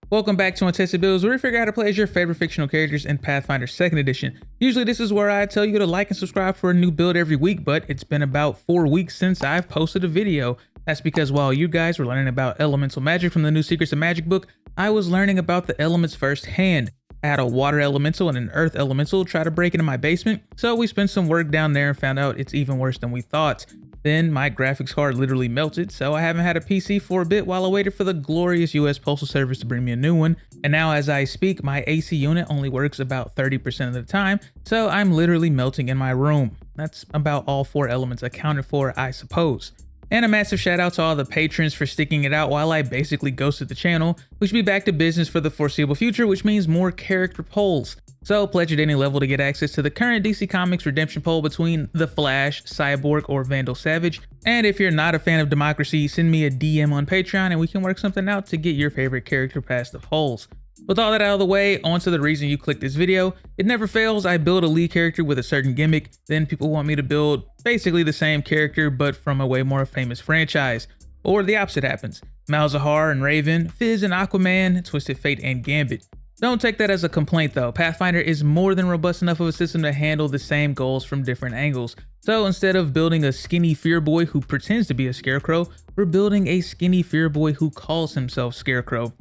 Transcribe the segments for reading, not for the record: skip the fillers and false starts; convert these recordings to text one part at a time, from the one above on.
Welcome back to Untested Builds, where we figure out how to play as your favorite fictional characters in Pathfinder 2nd Edition. Usually this is where I tell you to like and subscribe for a new build every week, but it's been about 4 weeks since I've posted a video. That's because while you guys were learning about elemental magic from the new Secrets of Magic book, I was learning about the elements firsthand. I had a water elemental and an earth elemental try to break into my basement, so we spent some work down there and found out it's even worse than we thought. Then my graphics card literally melted, so I haven't had a PC for a bit while I waited for the glorious US Postal Service to bring me a new one. And now as I speak, my AC unit only works about 30% of the time, so I'm literally melting in my room. That's about all 4 elements accounted for, I suppose. And a massive shout out to all the patrons for sticking it out while I basically ghosted the channel. We should be back to business for the foreseeable future, which means more character polls. So pledge at any level to get access to the current DC Comics redemption poll between The Flash, Cyborg, or Vandal Savage. And if you're not a fan of democracy, send me a DM on Patreon and we can work something out to get your favorite character past the polls. With all that out of the way, on to the reason you clicked this video. It never fails, I build a lead character with a certain gimmick, then people want me to build basically the same character but from a way more famous franchise. Or the opposite happens. Malzahar and Raven, Fizz and Aquaman, Twisted Fate and Gambit. Don't take that as a complaint though. Pathfinder is more than robust enough of a system to handle the same goals from different angles. So instead of building a skinny fear boy who pretends to be a Scarecrow, we're building a skinny fear boy who calls himself Scarecrow.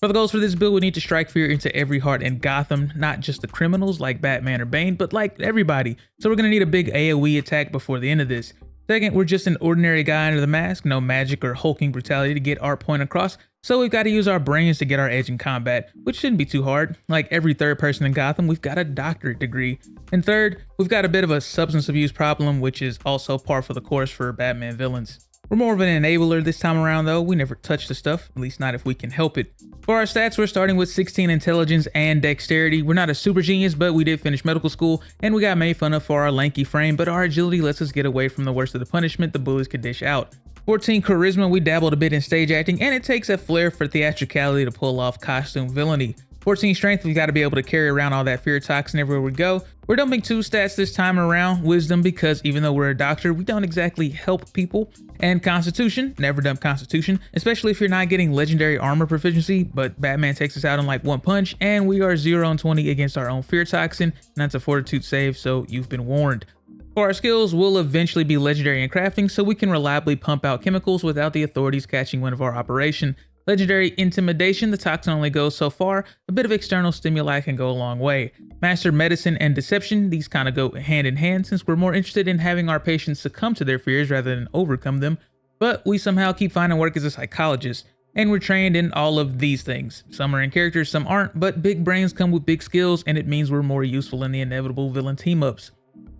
For the goals for this build, we need to strike fear into every heart in Gotham, not just the criminals like Batman or Bane, but like everybody. So we're gonna need a big AoE attack before the end of this. Second, we're just an ordinary guy under the mask, no magic or hulking brutality to get our point across, so we've got to use our brains to get our edge in combat, which shouldn't be too hard. Like every third person in Gotham, we've got a doctorate degree. And third, we've got a bit of a substance abuse problem, which is also par for the course for Batman villains. We're more of an enabler this time around though. We never touch the stuff, at least not if we can help it. For our stats, we're starting with 16 intelligence and dexterity. We're not a super genius, but we did finish medical school and we got made fun of for our lanky frame, but our agility lets us get away from the worst of the punishment the bullies could dish out. 14 charisma, we dabbled a bit in stage acting and it takes a flair for theatricality to pull off costume villainy. 14 strength, we've got to be able to carry around all that fear toxin everywhere we go. We're dumping 2 stats this time around, wisdom, because even though we're a doctor, we don't exactly help people. And constitution, never dump constitution, especially if you're not getting legendary armor proficiency, but Batman takes us out in like 1 punch, and we are 0 on 20 against our own fear toxin, and that's a fortitude save, so you've been warned. For our skills, we'll eventually be legendary in crafting, so we can reliably pump out chemicals without the authorities catching wind of our operation. Legendary intimidation, the toxin only goes so far. A bit of external stimuli can go a long way. Master medicine and deception, these kind of go hand in hand since we're more interested in having our patients succumb to their fears rather than overcome them. But we somehow keep finding work as a psychologist. And we're trained in all of these things. Some are in character, some aren't, but big brains come with big skills and it means we're more useful in the inevitable villain team-ups.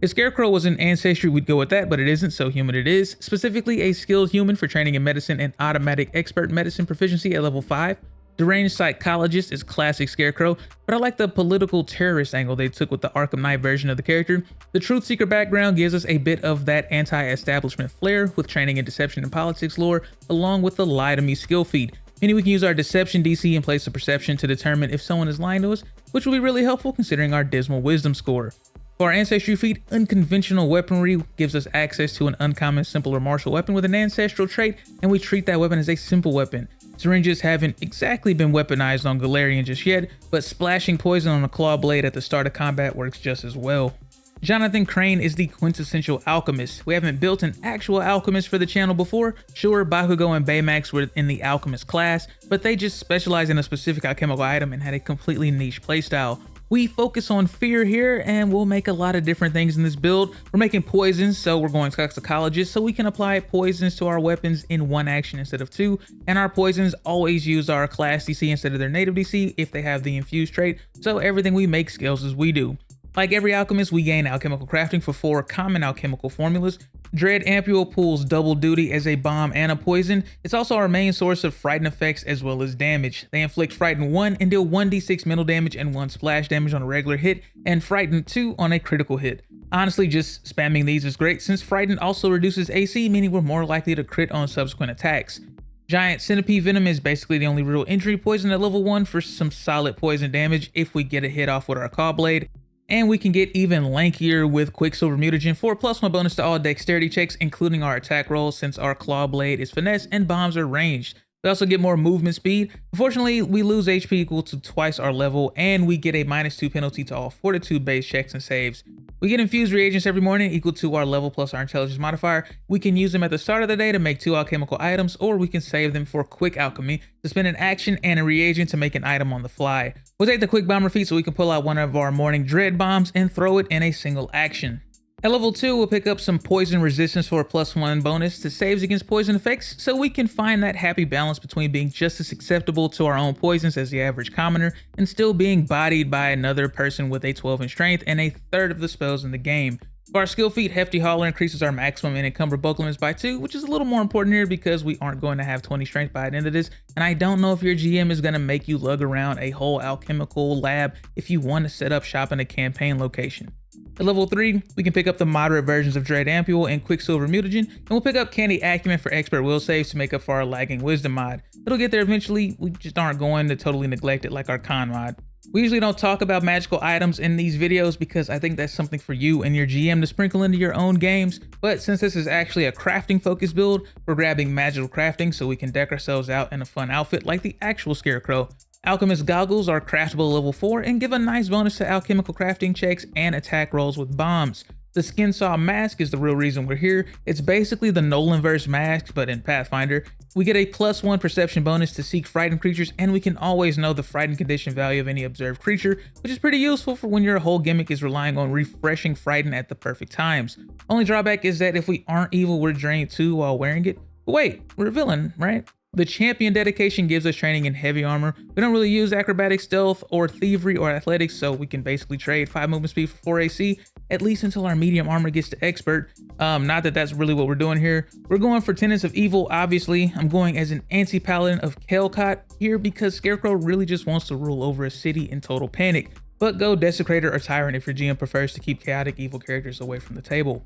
If Scarecrow was an ancestry, we'd go with that, but it isn't, so human it is. Specifically a skilled human for training in medicine and automatic expert medicine proficiency at level 5. Deranged psychologist is classic Scarecrow, but I like the political terrorist angle they took with the Arkham Knight version of the character. The Truth Seeker background gives us a bit of that anti-establishment flair with training in deception and politics lore, along with the lie to me skill feed. Meaning we can use our deception DC in place of perception to determine if someone is lying to us, which will be really helpful considering our dismal wisdom score. For our ancestry feat, unconventional weaponry gives us access to an uncommon, simple, or martial weapon with an ancestral trait, and we treat that weapon as a simple weapon. Syringes haven't exactly been weaponized on Galarian just yet, but splashing poison on a claw blade at the start of combat works just as well. Jonathan Crane is the quintessential alchemist. We haven't built an actual alchemist for the channel before. Sure, Bakugo and Baymax were in the alchemist class, but they just specialized in a specific alchemical item and had a completely niche playstyle. We focus on fear here and we'll make a lot of different things in this build. We're making poisons, so we're going toxicologist, so we can apply poisons to our weapons in 1 action instead of 2. And our poisons always use our class DC instead of their native DC if they have the infused trait, so everything we make scales as we do. Like every alchemist, we gain alchemical crafting for 4 common alchemical formulas. Dread Ampule pulls double duty as a bomb and a poison. It's also our main source of frighten effects as well as damage. They inflict frighten 1 and deal 1d6 mental damage and 1 splash damage on a regular hit, and frighten 2 on a critical hit. Honestly, just spamming these is great since frighten also reduces AC, meaning we're more likely to crit on subsequent attacks. Giant Centipede Venom is basically the only real injury poison at level 1 for some solid poison damage if we get a hit off with our Claw Blade. And we can get even lankier with Quicksilver Mutagen for a +1 bonus to all dexterity checks, including our attack rolls since our Claw Blade is finesse and bombs are ranged. We also get more movement speed. Unfortunately, we lose HP equal to twice our level, and we get a -2 penalty to all fortitude based checks and saves. We get infused reagents every morning equal to our level plus our intelligence modifier. We can use them at the start of the day to make 2 alchemical items, or we can save them for quick alchemy to spend an action and a reagent to make an item on the fly. We'll take the quick bomber feat so we can pull out one of our morning dread bombs and throw it in a single action. At level 2, we'll pick up some poison resistance for a +1 bonus to saves against poison effects, so we can find that happy balance between being just as susceptible to our own poisons as the average commoner, and still being bodied by another person with a 12 in strength and a third of the spells in the game. For our skill feat, Hefty Hauler increases our maximum and encumber bulk limits by 2, which is a little more important here because we aren't going to have 20 strength by the end of this, and I don't know if your GM is going to make you lug around a whole alchemical lab if you want to set up shop in a campaign location. At level 3, we can pick up the moderate versions of Dread Ampule and Quicksilver Mutagen, and we'll pick up Candy Acumen for expert will saves to make up for our lagging wisdom mod. It'll get there eventually, we just aren't going to totally neglect it like our con mod. We usually don't talk about magical items in these videos because I think that's something for you and your GM to sprinkle into your own games, but since this is actually a crafting focused build, we're grabbing magical crafting so we can deck ourselves out in a fun outfit like the actual Scarecrow. Alchemist goggles are craftable level 4 and give a nice bonus to alchemical crafting checks and attack rolls with bombs. The skin saw mask is the real reason we're here. It's basically the Nolanverse mask, but in Pathfinder. We get a +1 perception bonus to seek frightened creatures, and we can always know the frightened condition value of any observed creature, which is pretty useful for when your whole gimmick is relying on refreshing frighten at the perfect times. Only drawback is that if we aren't evil, we're drained too while wearing it. But wait, we're a villain, right? The champion dedication gives us training in heavy armor. We don't really use acrobatics, stealth, or thievery or athletics, so we can basically trade 5 movement speed for 4 AC, at least until our medium armor gets to expert. Not that that's really what we're doing here. We're going for tenets of evil, obviously. I'm going as an anti-paladin of Kelcott here because Scarecrow really just wants to rule over a city in total panic. But go Desecrator or Tyrant if your GM prefers to keep chaotic evil characters away from the table.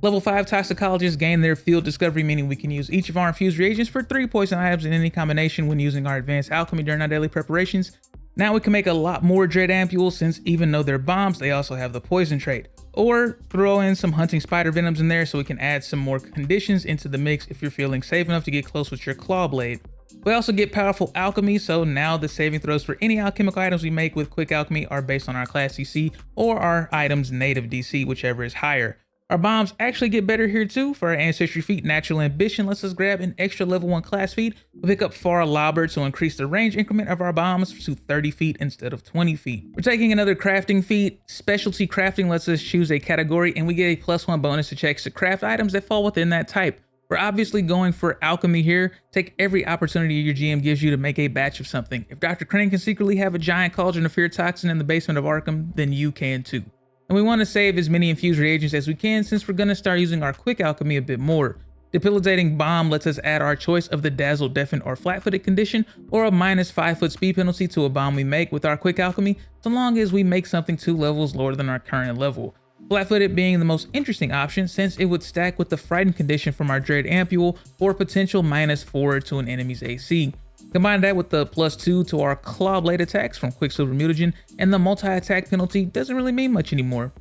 Level 5 toxicologists gain their field discovery, meaning we can use each of our infused reagents for 3 poison items in any combination when using our advanced alchemy during our daily preparations. Now we can make a lot more Dread Ampules since even though they're bombs, they also have the poison trait. Or throw in some hunting spider venoms in there so we can add some more conditions into the mix if you're feeling safe enough to get close with your claw blade. We also get powerful alchemy, so now the saving throws for any alchemical items we make with quick alchemy are based on our class DC or our item's native DC, whichever is higher. Our bombs actually get better here too. For our ancestry feat, natural ambition lets us grab an extra level 1 class feat. We'll pick up far lobber to increase the range increment of our bombs to 30 feet instead of 20 feet. We're taking another crafting feat. Specialty crafting lets us choose a category and we get a +1 bonus to checks to craft items that fall within that type. We're obviously going for alchemy here. Take every opportunity your GM gives you to make a batch of something. If Dr. Crane can secretly have a giant cauldron of fear toxin in the basement of Arkham, then you can too. And we want to save as many infused reagents as we can since we're going to start using our quick alchemy a bit more. Debilitating bomb lets us add our choice of the dazzled, deafened, or flat-footed condition, or a -5 foot speed penalty to a bomb we make with our quick alchemy, so long as we make something 2 levels lower than our current level. Flat-footed being the most interesting option since it would stack with the frightened condition from our Dread Ampule for potential -4 to an enemy's AC. Combine that with the +2 to our claw blade attacks from Quicksilver Mutagen, and the multi-attack penalty doesn't really mean much anymore.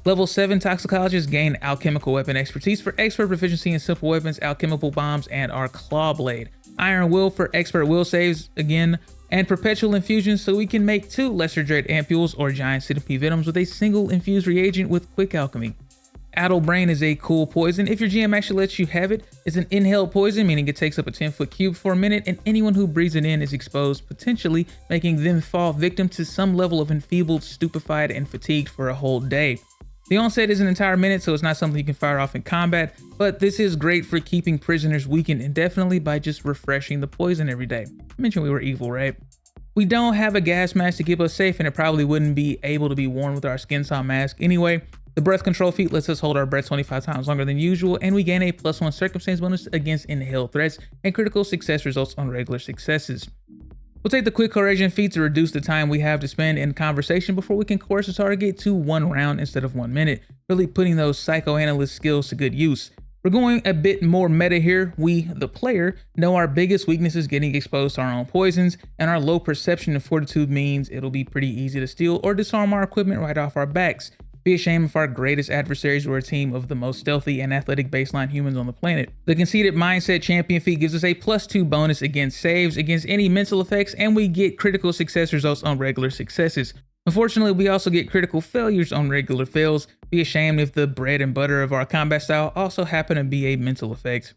Level 7 toxicologists gain alchemical weapon expertise for expert proficiency in simple weapons, alchemical bombs, and our claw blade. Iron will for expert will saves again, and perpetual infusions so we can make 2 lesser dread ampules or giant centipede venoms with a single infused reagent with quick alchemy. Addle Brain is a cool poison if your GM actually lets you have it. It's an inhaled poison, meaning it takes up a 10-foot cube for a minute, and anyone who breathes it in is exposed, potentially making them fall victim to some level of enfeebled, stupefied, and fatigued for a whole day. The onset is an entire minute, so it's not something you can fire off in combat, but this is great for keeping prisoners weakened indefinitely by just refreshing the poison every day. I mentioned we were evil, right? We don't have a gas mask to keep us safe, and it probably wouldn't be able to be worn with our skin saw mask anyway. The breath control feat lets us hold our breath 25 times longer than usual, and we gain a +1 circumstance bonus against inhaled threats, and critical success results on regular successes. We'll take the quick coercion feat to reduce the time we have to spend in conversation before we can coerce a target to 1 round instead of 1 minute, really putting those psychoanalyst skills to good use. We're going a bit more meta here. We, the player, know our biggest weakness is getting exposed to our own poisons, and our low perception and fortitude means it'll be pretty easy to steal or disarm our equipment right off our backs. Be ashamed if our greatest adversaries were a team of the most stealthy and athletic baseline humans on the planet. The Conceited Mindset Champion feat gives us a +2 bonus against saves, against any mental effects, and we get critical success results on regular successes. Unfortunately, we also get critical failures on regular fails. Be ashamed if the bread and butter of our combat style also happen to be a mental effect.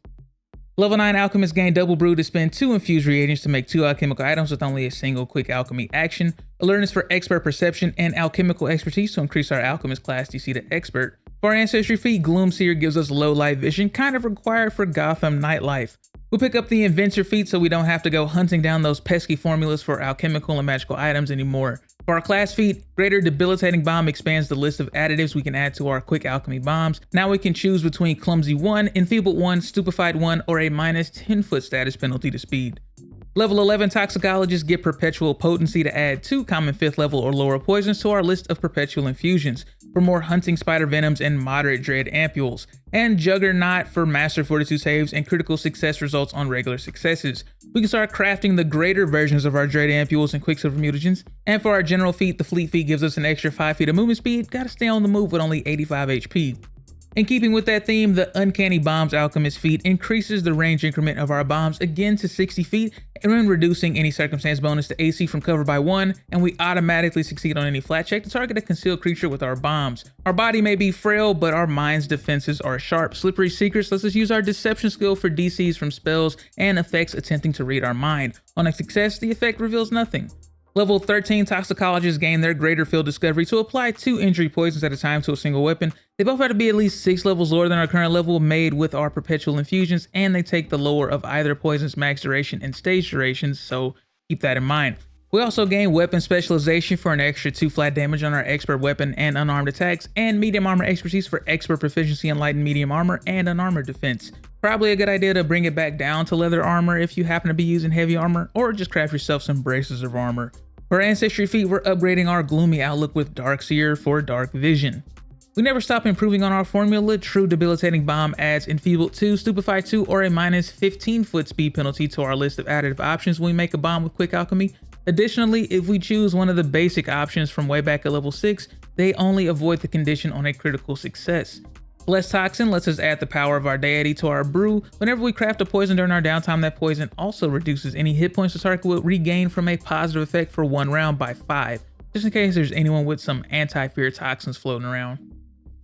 Level 9 Alchemists gain double brew to spend 2 infused reagents to make 2 alchemical items with only a single quick alchemy action, alertness for expert perception, and alchemical expertise to increase our alchemist class DC to expert. For our ancestry feat, Gloomseer gives us low light vision, kind of required for Gotham nightlife. We'll pick up the Inventor feat so we don't have to go hunting down those pesky formulas for alchemical and magical items anymore. For our class feat, Greater Debilitating Bomb expands the list of additives we can add to our quick alchemy bombs. Now we can choose between Clumsy 1, Enfeebled 1, Stupefied 1, or a -10-foot status penalty to speed. Level 11 Toxicologists get Perpetual Potency to add 2 common 5th level or lower poisons to our list of Perpetual infusions, for more Hunting Spider Venoms and Moderate Dread Ampules, and Juggernaut for Master Fortitude saves and critical success results on regular successes. We can start crafting the greater versions of our Dread Ampules and Quicksilver Mutagens, and for our general feat, the Fleet feat gives us an extra 5 feet of movement speed. Gotta stay on the move with only 85 HP. In keeping with that theme, the Uncanny Bombs Alchemist feat increases the range increment of our bombs again to 60 feet, and when reducing any circumstance bonus to AC from cover by 1, and we automatically succeed on any flat check to target a concealed creature with our bombs. Our body may be frail, but our mind's defenses are sharp. Slippery Secrets lets us use our deception skill for DCs from spells and effects attempting to read our mind. On a success, the effect reveals nothing. Level 13 Toxicologists gain their Greater Field Discovery to apply 2 injury poisons at a time to a single weapon. They both have to be at least 6 levels lower than our current level made with our Perpetual infusions, and they take the lower of either poison's max duration and stage durations, so keep that in mind. We also gain Weapon Specialization for an extra 2 flat damage on our Expert Weapon and Unarmed attacks, and Medium Armor Expertise for Expert Proficiency in Light and Medium Armor and Unarmored Defense. Probably a good idea to bring it back down to Leather Armor if you happen to be using Heavy Armor, or just craft yourself some Braces of Armor. For Ancestry feat, we're upgrading our Gloomy Outlook with Darkseer for Dark Vision. We never stop improving on our formula. True Debilitating Bomb adds Enfeebled 2, Stupefied 2, or a -15-foot speed penalty to our list of additive options when we make a bomb with Quick Alchemy. Additionally, if we choose one of the basic options from way back at level 6, they only avoid the condition on a critical success. Blessed Toxin lets us add the power of our deity to our brew. Whenever we craft a poison during our downtime, that poison also reduces any hit points the target will regain from a positive effect for 1 round by 5, just in case there's anyone with some anti-fear toxins floating around.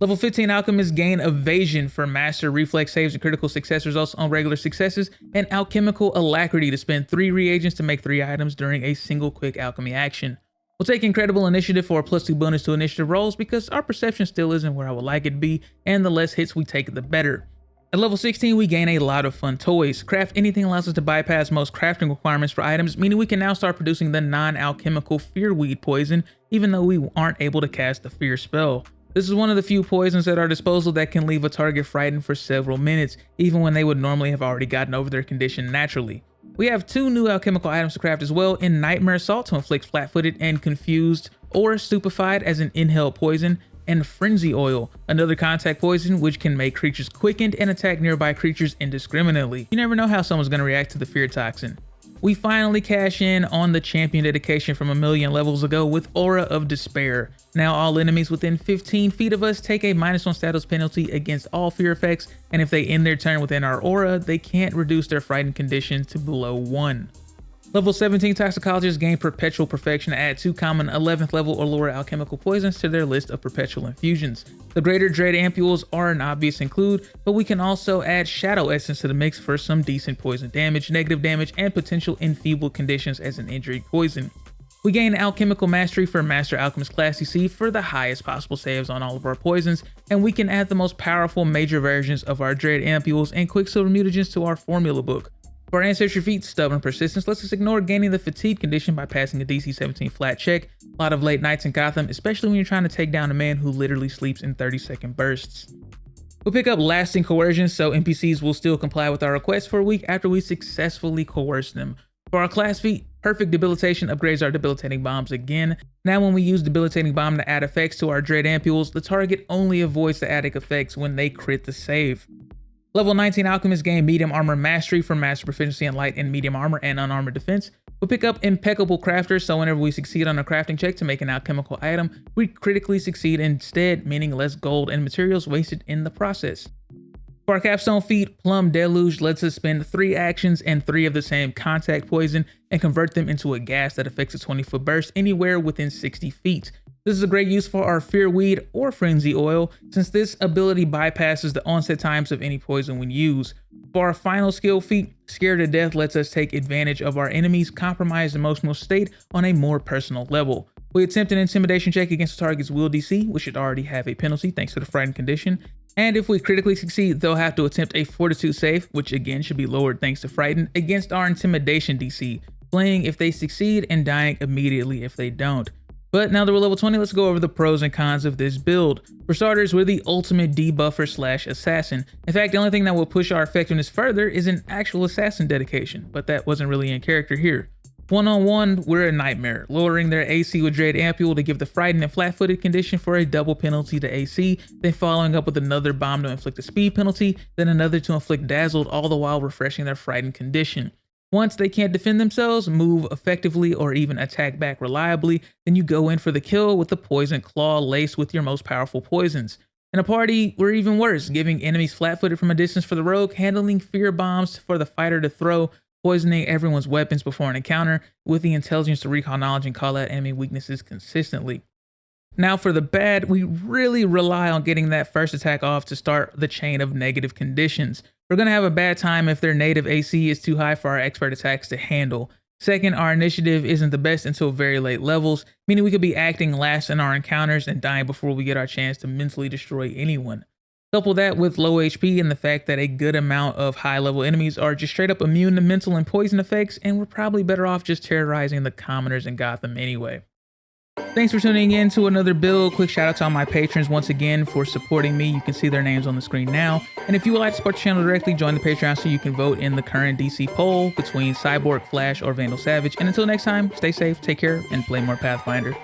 Level 15 Alchemists gain Evasion for Master Reflex saves and critical success results on regular successes, and Alchemical Alacrity to spend 3 reagents to make 3 items during a single quick alchemy action. We'll take Incredible Initiative for a +2 bonus to initiative rolls because our perception still isn't where I would like it to be, and the less hits we take, the better. At level 16, we gain a lot of fun toys. Craft Anything allows us to bypass most crafting requirements for items, meaning we can now start producing the non-alchemical Fearweed poison, even though we aren't able to cast the Fear spell. This is one of the few poisons at our disposal that can leave a target frightened for several minutes, even when they would normally have already gotten over their condition naturally. We have 2 new alchemical items to craft as well, in Nightmare Assault to inflict flat-footed and confused or stupefied as an inhaled poison, and Frenzy Oil, another contact poison which can make creatures quickened and attack nearby creatures indiscriminately. You never know how someone's going to react to the fear toxin. We finally cash in on the champion dedication from a million levels ago with Aura of Despair. Now all enemies within 15 feet of us take a -1 status penalty against all fear effects, and if they end their turn within our aura, they can't reduce their frightened condition to below 1. Level 17 Toxicologists gain Perpetual Perfection to add 2 common 11th level or lower alchemical poisons to their list of Perpetual infusions. The Greater Dread Ampules are an obvious include, but we can also add Shadow Essence to the mix for some decent poison damage, negative damage, and potential enfeebled conditions as an injury poison. We gain Alchemical Mastery for Master Alchemist Class CC for the highest possible saves on all of our poisons, and we can add the most powerful major versions of our Dread Ampules and Quicksilver Mutagens to our formula book. For our Ancestry feat, Stubborn Persistence lets us ignore gaining the Fatigue condition by passing a DC 17 flat check. A lot of late nights in Gotham, especially when you're trying to take down a man who literally sleeps in 30-second bursts. We'll pick up Lasting Coercion, so NPCs will still comply with our requests for a week after we successfully coerce them. For our class feat, Perfect Debilitation upgrades our Debilitating Bombs again. Now when we use Debilitating Bomb to add effects to our Dread Ampules, the target only avoids the added effects when they crit the save. Level 19 Alchemists gain Medium Armor Mastery for Master Proficiency in Light and Medium Armor and Unarmored Defense. We'll pick up Impeccable Crafter, so whenever we succeed on a crafting check to make an alchemical item, we critically succeed instead, meaning less gold and materials wasted in the process. For our capstone feat, Plum Deluge lets us spend 3 actions and 3 of the same contact poison and convert them into a gas that affects a 20-foot burst anywhere within 60 feet. This is a great use for our Fearweed or Frenzy Oil, since this ability bypasses the onset times of any poison when used. For our final skill feat, Scared to Death lets us take advantage of our enemy's compromised emotional state on a more personal level. We attempt an intimidation check against the target's will DC, which should already have a penalty thanks to the frightened condition. And if we critically succeed, they'll have to attempt a fortitude save, which again should be lowered thanks to frightened, against our intimidation DC, playing if they succeed and dying immediately if they don't. But now that we're level 20, let's go over the pros and cons of this build. For starters, we're the ultimate debuffer slash assassin. In fact, the only thing that will push our effectiveness further is an actual assassin dedication, but that wasn't really in character here. One-on-one, we're a nightmare, lowering their AC with Dread Ampule to give the frightened and flat-footed condition for a double penalty to AC, then following up with another bomb to inflict a speed penalty, then another to inflict dazzled, all the while refreshing their frightened condition. Once they can't defend themselves, move effectively, or even attack back reliably, then you go in for the kill with the Poison Claw laced with your most powerful poisons. In a party, we're even worse, giving enemies flat-footed from a distance for the rogue, handling fear bombs for the fighter to throw, poisoning everyone's weapons before an encounter, with the intelligence to recall knowledge and call out enemy weaknesses consistently. Now for the bad, we really rely on getting that first attack off to start the chain of negative conditions. We're going to have a bad time if their native AC is too high for our expert attacks to handle. Second, our initiative isn't the best until very late levels, meaning we could be acting last in our encounters and dying before we get our chance to mentally destroy anyone. Couple that with low HP and the fact that a good amount of high level enemies are just straight up immune to mental and poison effects, and we're probably better off just terrorizing the commoners in Gotham anyway. Thanks for tuning in to another build. Quick shout out to all my patrons once again for supporting me. You can see their names on the screen now. And if you would like to support the channel directly, join the Patreon so you can vote in the current DC poll between Cyborg, Flash, or Vandal Savage. And until next time, stay safe, take care, and play more Pathfinder.